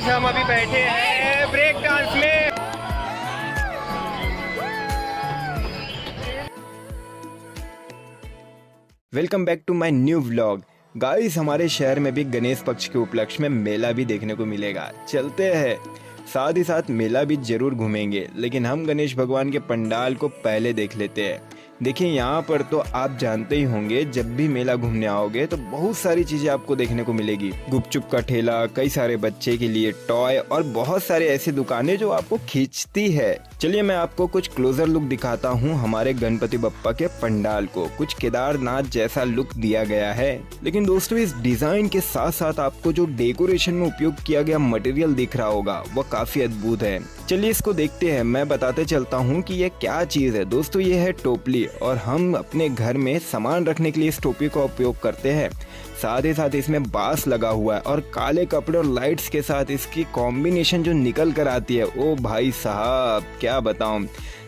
Guys हम अभी बैठे हैं ब्रेक डांस में। Welcome back to my new vlog. Guys हमारे शहर में भी गणेश पक्ष के उपलक्ष्य में मेला भी देखने को मिलेगा, चलते हैं। साथ ही साथ मेला भी जरूर घूमेंगे, लेकिन हम गणेश भगवान के पंडाल को पहले देख लेते हैं। देखिए यहाँ पर तो आप जानते ही होंगे, जब भी मेला घूमने आओगे तो बहुत सारी चीजें आपको देखने को मिलेगी। गुपचुप का ठेला, कई सारे बच्चे के लिए टॉय और बहुत सारे ऐसी दुकानें जो आपको खींचती है। चलिए मैं आपको कुछ क्लोजर लुक दिखाता हूँ हमारे गणपति बप्पा के पंडाल को। कुछ केदारनाथ जैसा लुक दिया गया है, लेकिन दोस्तों इस डिजाइन के साथ साथ आपको जो डेकोरेशन में उपयोग किया गया मटेरियल दिख रहा होगा वो काफी अद्भुत है। चलिए इसको देखते हैं। मैं बताते चलता हूँ कि ये क्या चीज है। दोस्तों ये है टोपली, और हम अपने घर में सामान रखने के लिए इस टोपी का उपयोग करते हैं। साथ ही साथ इसमें बांस लगा हुआ है, और काले कपड़े और लाइट्स के साथ इसकी कॉम्बिनेशन जो निकल कर आती है, ओ भाई साहब क्या बताऊं।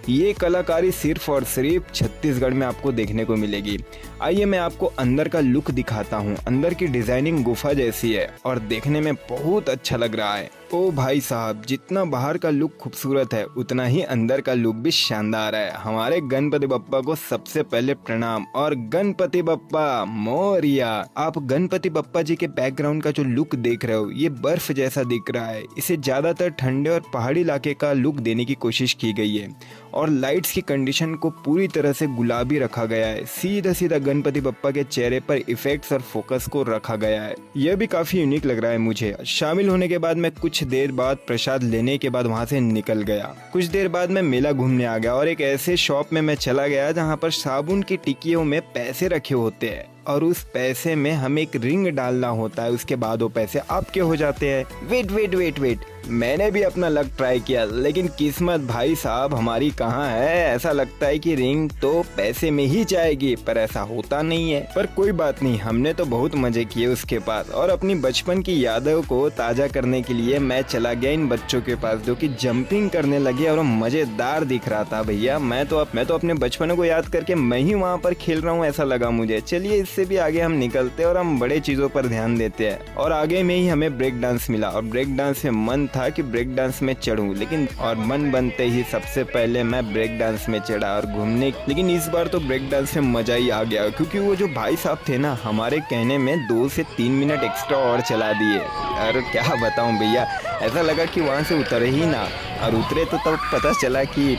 ये कलाकारी सिर्फ और सिर्फ छत्तीसगढ़ में आपको देखने को मिलेगी। आइए मैं आपको अंदर का लुक दिखाता हूँ। अंदर की डिजाइनिंग गुफा जैसी है और देखने में बहुत अच्छा लग रहा है। ओ भाई साहब, जितना बाहर का लुक खूबसूरत है उतना ही अंदर का लुक भी शानदार है। हमारे गणपति बप्पा को सबसे पहले प्रणाम, और गणपति बप्पा मोरिया। आप गणपति बप्पा जी के बैकग्राउंड का जो लुक देख रहे हो, ये बर्फ जैसा दिख रहा है। इसे ज्यादातर ठंडे और पहाड़ी इलाके का लुक देने की कोशिश की गई है, और लाइट्स की कंडीशन को पूरी तरह से गुलाबी रखा गया है। सीधा सीधा गणपति बप्पा के चेहरे पर इफेक्ट्स और फोकस को रखा गया है। यह भी काफी यूनिक लग रहा है मुझे। शामिल होने के बाद मैं कुछ देर बाद प्रसाद लेने के बाद वहां से निकल गया। कुछ देर बाद मैं मेला घूमने आ गया, और एक ऐसे शॉप में मैं चला गया जहां पर साबुन की टिक्कियों में पैसे रखे होते हैं, और उस पैसे में हमें एक रिंग डालना होता है। उसके बाद वो पैसे आपके हो जाते हैं। वेट वेट वेट वेट, मैंने भी अपना लक ट्राई किया, लेकिन किस्मत भाई साहब हमारी कहाँ है। ऐसा लगता है कि रिंग तो पैसे में ही जाएगी, पर ऐसा होता नहीं है। पर कोई बात नहीं, हमने तो बहुत मजे किए उसके पास, और अपनी बचपन की यादों को ताजा करने के लिए मैं चला गया इन बच्चों के पास जो कि जंपिंग करने लगे, और मजेदार दिख रहा था भैया। मैं तो अपने बचपन को याद करके मैं ही वहाँ पर खेल रहा हूँ ऐसा लगा मुझे। चलिए इससे भी आगे हम निकलते हैं और हम बड़े चीजों पर ध्यान देते हैं। और आगे में ही हमें ब्रेक डांस मिला, और ब्रेक डांस में मन था कि ब्रेक डांस में चढ़ूं, लेकिन और मन बनते ही सबसे पहले मैं ब्रेक डांस में चढ़ा और घूमने। लेकिन इस बार तो ब्रेक डांस में मजा ही आ गया, क्योंकि वो जो भाई साहब थे ना, हमारे कहने में 2 से 3 मिनट एक्स्ट्रा और चला दिए। और क्या बताऊं भैया, ऐसा लगा कि वहां से उतरे ही ना, और उतरे तो तब पता चला कि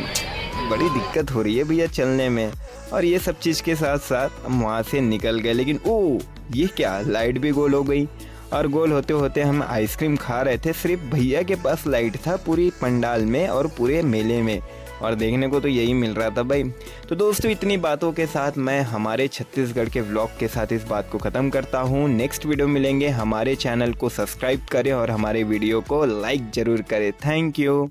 बड़ी दिक्कत हो रही है भैया चलने में। और ये सब चीज के साथ साथ हम वहां से निकल गए। लेकिन ओ ये क्या, लाइट भी गोल हो गई, और गोल होते होते हम आइसक्रीम खा रहे थे। सिर्फ भैया के पास लाइट था पूरी पंडाल में और पूरे मेले में, और देखने को तो यही मिल रहा था भाई। तो दोस्तों इतनी बातों के साथ मैं हमारे छत्तीसगढ़ के व्लॉग के साथ इस बात को ख़त्म करता हूँ। नेक्स्ट वीडियो मिलेंगे। हमारे चैनल को सब्सक्राइब करें और हमारे वीडियो को लाइक ज़रूर करें। Thank you.